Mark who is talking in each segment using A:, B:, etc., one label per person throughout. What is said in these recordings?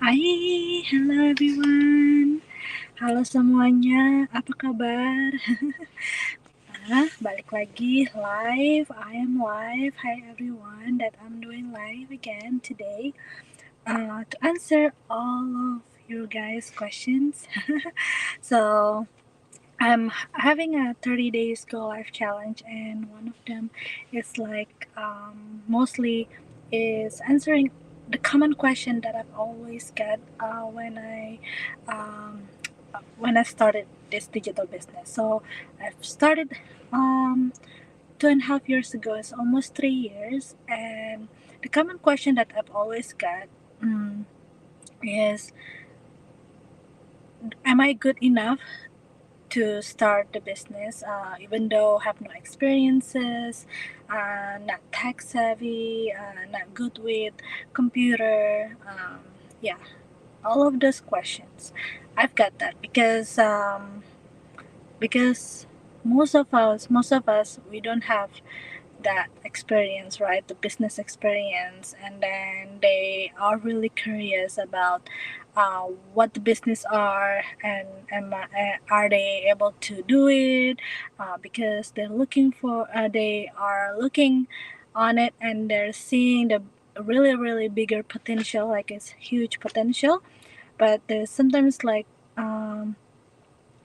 A: Hai, hello everyone. Halo semuanya, apa kabar? Balik lagi live. I am live. Hi everyone, that I'm doing live again today. To answer all of your guys' questions. So I'm having a 30 days go live challenge, and one of them is like mostly is answering the common question that I've always got um, when I started this digital business. So I've started 2.5 years ago. It's almost 3 years, and the common question that I've always got is, am I good enough to start the business, even though I have no experiences, not tech savvy, not good with computer. Yeah, all of those questions. I've got that because most of us we don't have that experience, right? The business experience, and then they are really curious about what the business are, and are they able to do it, because they are looking on it, and they're seeing the really bigger potential, like it's huge potential. But there's sometimes like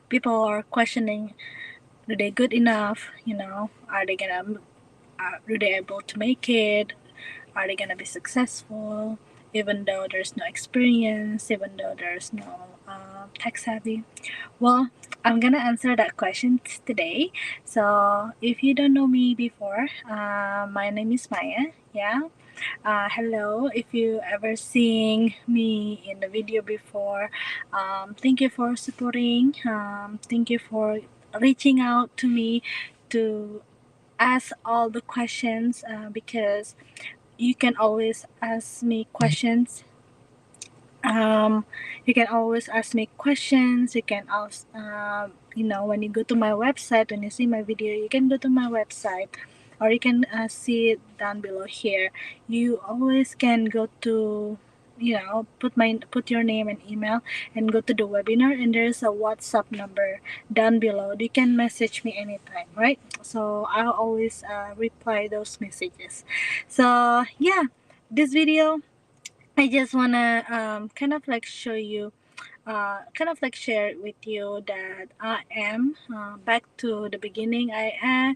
A: people are questioning, do they good enough, are they gonna are they able to make it? Are they gonna be successful? Even though there's no experience, even though there's no tech savvy. Well, I'm gonna answer that question today. So if you don't know me before, my name is Maya. Yeah. Hello. If you ever seen me in the video before, thank you for supporting. Thank you for reaching out to me to ask all the questions, because you can always ask me questions. You can always ask me questions. You can ask, when you go to my website, when you see my video, you can go to my website, or you can see it down below here. You always can go to, put your name and email and go to the webinar, and there's a WhatsApp number down below. You can message me anytime, right? So I'll always reply those messages. So yeah, this video I just wanna kind of like show you, kind of like share with you that I am back to the beginning. I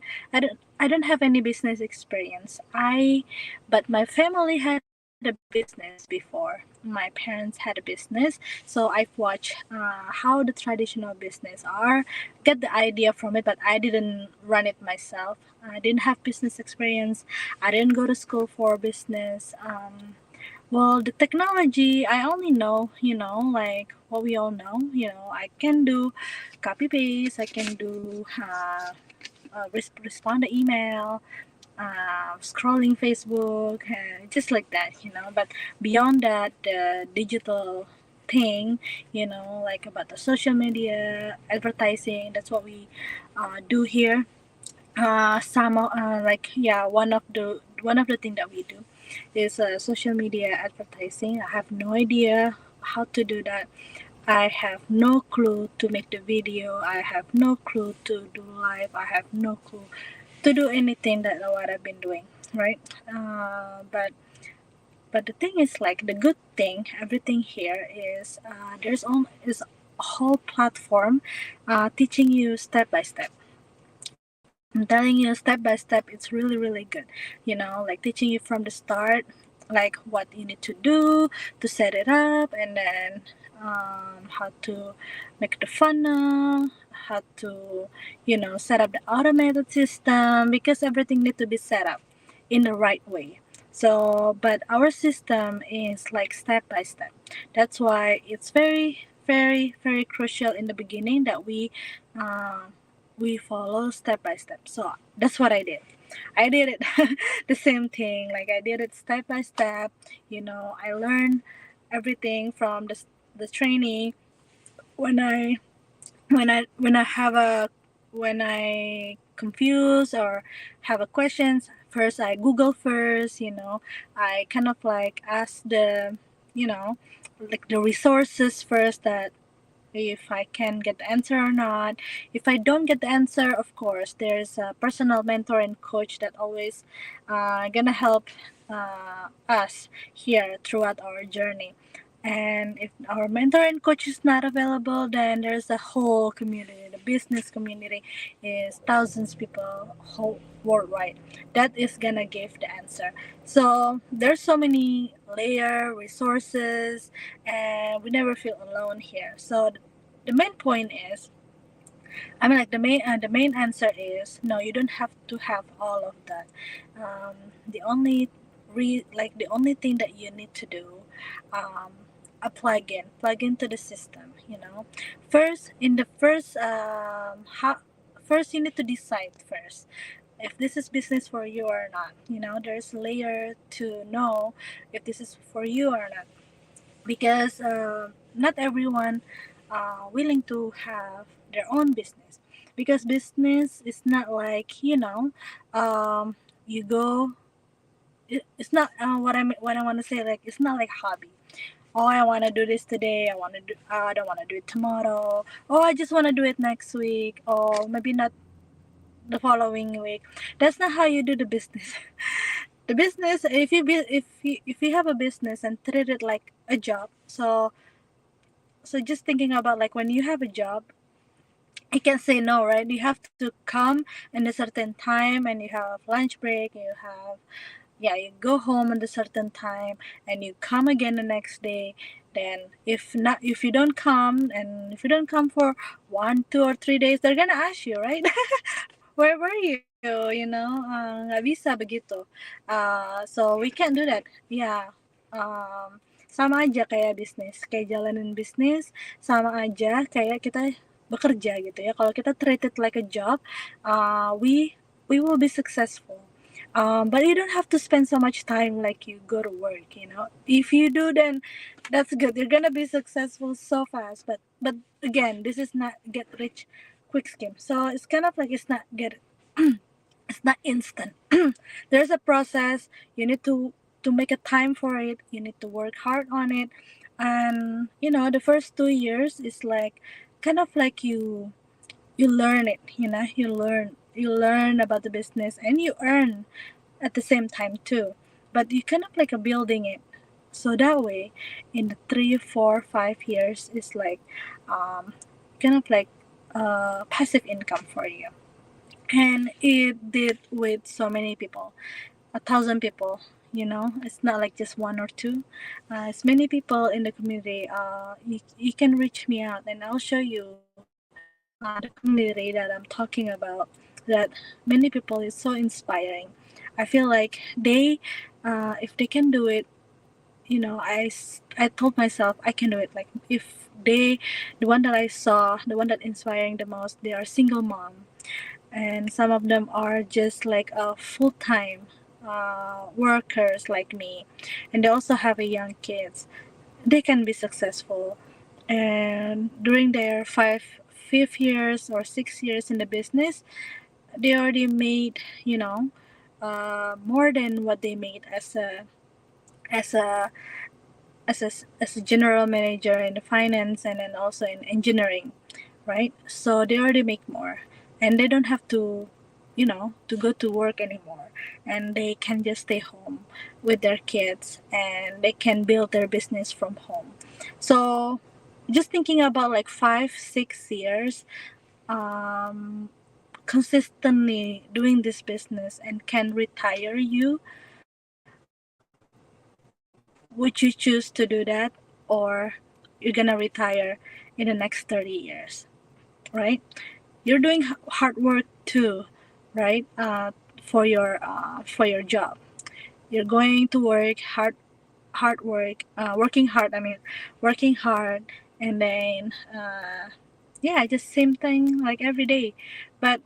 A: don't have any business experience. But my family had a business before. My parents had a business, so I've watched how the traditional business are, get the idea from it, but I didn't run it myself. I didn't have business experience. I didn't go to school for business. Well, the technology, I only know, like what we all know. I can do copy paste, I can do respond to email, scrolling Facebook, just like that, But beyond that, the digital thing, like about the social media, advertising, that's what we do here. One of the thing that we do is social media advertising. I have no idea how to do that. I have no clue to make the video. I have no clue to do live. I have no clue to do anything that what I've been doing, right? But the thing is, like, the good thing, everything here is is a whole platform teaching you step by step. I'm telling you, step by step, it's really good. Like teaching you from the start, like what you need to do to set it up, and then how to make the funnel, how to, set up the automated system, because everything needs to be set up in the right way. So, but our system is like step by step. That's why it's very crucial in the beginning that we follow step by step. So that's what I did. I did it the same thing. Like I did it step by step. I learned everything from the training. When I when I confuse or have a questions, first I Google first. I kind of like ask like the resources first, that if I can get the answer or not. If I don't get the answer, of course, there's a personal mentor and coach that always gonna help us here throughout our journey. And if our mentor and coach is not available, then there's a whole community. The business community is thousands of people whole worldwide that is gonna give the answer. So there's so many layer resources, and we never feel alone here. So the main point is, like the main answer is no. You don't have to have all of that. The only the only thing that you need to do, um, a plug into the system. First in the first first you need to decide first if this is business for you or not. There's a layer to know if this is for you or not, because not everyone willing to have their own business, because business is not like, you go it's not what I want to say, like, it's not like hobby. Oh, I want to do this today, I don't want to do it tomorrow. Oh, I just want to do it next week, or maybe not the following week. That's not how you do the business. The business, if you have a business and treat it like a job. So just thinking about, like, when you have a job, you can say no, right? You have to come in a certain time, and you have lunch break, you have, yeah, you go home at a certain time, and you come again the next day. Then if you don't come, and if you don't come for 1, 2, or 3 days, they're gonna ask you, right? Where were you? Nggak bisa begitu. So we can't do that. Yeah. Sama aja kayak bisnis, kayak jalanin bisnis, sama aja kayak kita bekerja gitu ya. Kalau kita treat it like a job, we will be successful. But you don't have to spend so much time like you go to work. If you do, then that's good. You're gonna be successful so fast. But again, this is not get rich quick scheme. So it's kind of like it's not get it's not instant. There's a process. You need to make a time for it. You need to work hard on it. And the first 2 years is like kind of like you learn it. You learn about the business, and you earn at the same time too. But you kind of like a building it. So that way, in the 3, 4, 5 years, it's like kind of like passive income for you. And it did with so many people, 1,000 people. It's not like just one or two. It's many people in the community. You can reach me out, and I'll show you the community that I'm talking about. That many people is so inspiring. I feel like if they can do it, I told myself I can do it. Like, if the one that I saw, the one that inspiring the most, they are single mom, and some of them are just like a full-time workers like me, and they also have a young kids. They can be successful, and during their 5 years or 6 years in the business, they already made more than what they made as a as a general manager in the finance, and then also in engineering, right? So they already make more, and they don't have to go to work anymore, and they can just stay home with their kids, and they can build their business from home. So just thinking about like 5, 6 years, consistently doing this business and can retire you, would you choose to do that, or you're gonna retire in the next 30 years, right? You're doing hard work too, right? For your job, you're going to work hard work, working hard. I mean, working hard, and then yeah, just same thing like every day, but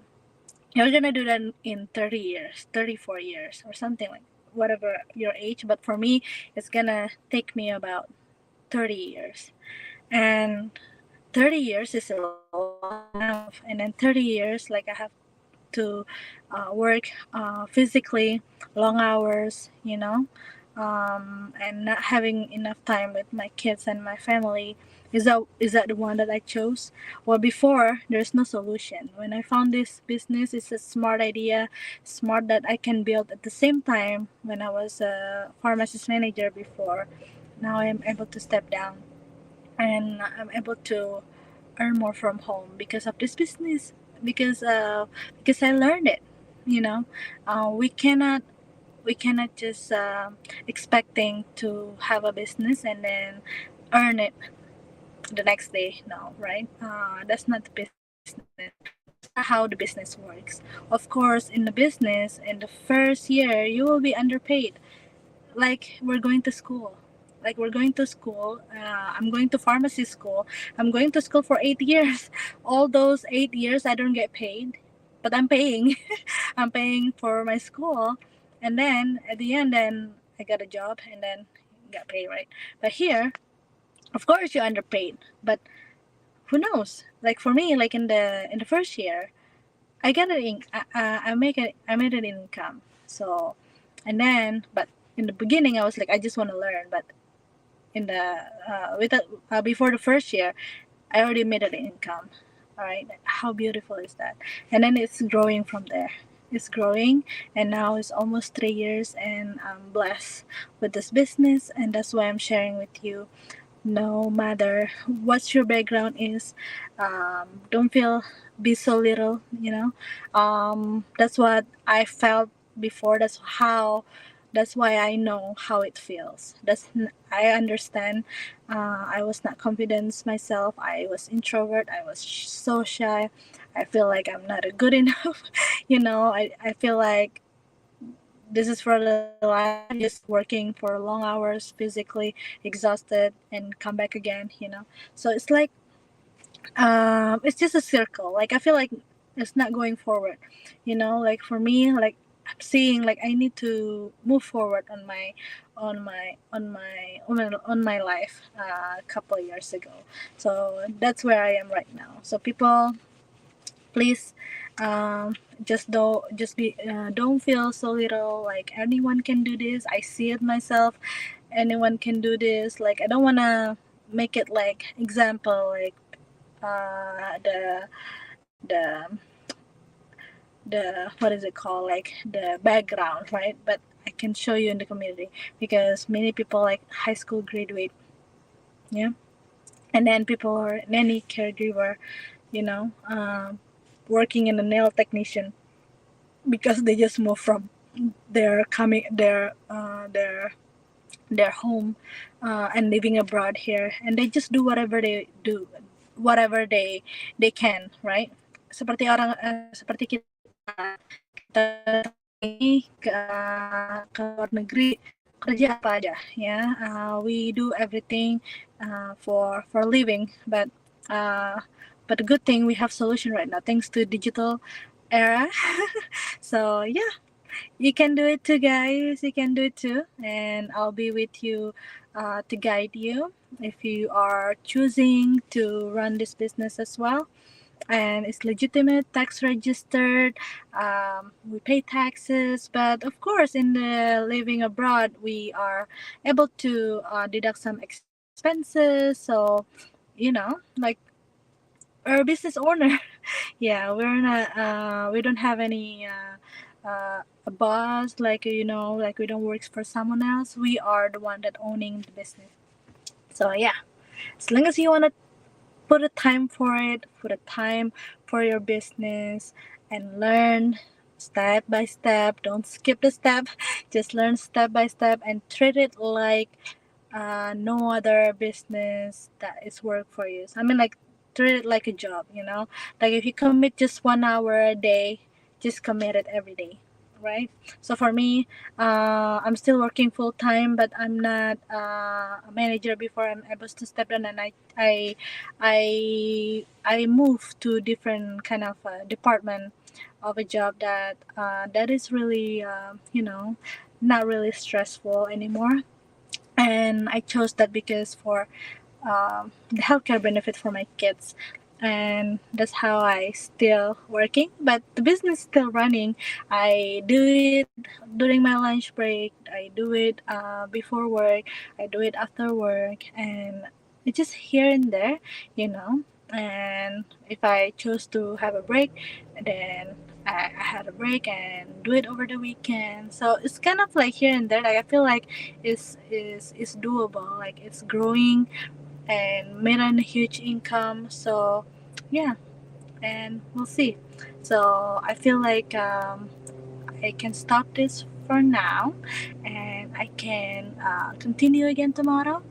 A: you're gonna do that in 30 years, 34 years, or something, like whatever your age. But for me, it's gonna take me about 30 years. And 30 years is a long enough. And then 30 years, like, I have to work physically long hours, and not having enough time with my kids and my family. Is that the one that I chose? Well, before there's no solution. When I found this business, it's a smart idea, smart that I can build at the same time. When I was a pharmacist manager before, now I am able to step down and I'm able to earn more from home because of this business. Because I learned it. You know, we cannot just expecting to have a business and then earn it the next day. No, right? That's not the business. That's not how the business works. Of course, in the business, in the first year, you will be underpaid. Like we're going to school. Like we're going to school. I'm going to pharmacy school. I'm going to school for 8 years. All those 8 years, I don't get paid, but I'm paying. I'm paying for my school, and then at the end, then I got a job, and then got paid, right? But here, of course, you're underpaid. But who knows? Like for me, like in the first year, I got an I made an income. So, and then, but in the beginning, I was like, I just want to learn. But in the before the first year, I already made an income. All right, how beautiful is that? And then it's growing from there. It's growing, and now it's almost 3 years, and I'm blessed with this business, and that's why I'm sharing with you. No matter what your background is, don't feel be so little. That's what I felt before. That's why I know how it feels. I understand. I was not confident myself. I was introvert. I was so shy. I feel like I'm not a good enough. I feel like this is for the life, just working for long hours, physically exhausted, and come back again. So it's like it's just a circle. Like I feel like it's not going forward. Like for me, like I'm seeing like I need to move forward on my life a couple of years ago. So that's where I am right now. So people, please, don't feel so little. Like anyone can do this. I see it myself. Anyone can do this. Like I don't wanna make it like example like the the the what is it called, like the background, right? But I can show you in the community because many people like high school graduate, yeah, and then people are nanny caregiver, you know, working in a nail technician because they just moved from their home and living abroad here, and they just do whatever they do, whatever they can, right? Seperti kita ini ke luar negeri kerja apa aja, ya. We do everything for living, but the good thing we have solution right now thanks to digital era. So yeah, you can do it too, guys. You can do it too, and I'll be with you to guide you if you are choosing to run this business as well. And it's legitimate, tax registered. We pay taxes, but of course, in the living abroad, we are able to deduct some expenses. So, like we're a business owner. Yeah, we're not. We don't have any. A boss, like like we don't work for someone else. We are the one that owning the business. So yeah, as long as you want to put a time for it, put a time for your business, and learn step by step. Don't skip the step. Just learn step by step and treat it like no other business that is work for you. So, I mean, like treat it like a job. Like if you commit just 1 hour a day, just commit it every day. Right. So for me, I'm still working full time, but I'm not a manager. Before I'm able to step down, and I move to different kind of department of a job that is really not really stressful anymore. And I chose that because for the healthcare benefit for my kids. and that's how I still working, but the business still running. I do it during my lunch break, I do it before work, I do it after work, and it's just here and there, you know. And if I choose to have a break, then I had a break and do it over the weekend. So it's kind of like here and there. Like I feel like it's doable. Like it's growing and made a huge income. So yeah, and we'll see. So I feel like I can stop this for now, and I can continue again tomorrow.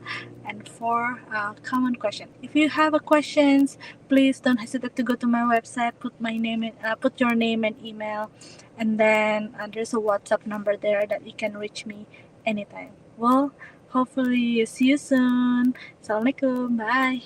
A: And for common question, if you have a questions, please don't hesitate to go to my website. Put your name and email, and then there's a WhatsApp number there that you can reach me anytime. Well, hopefully see you soon. Assalamualaikum. Bye.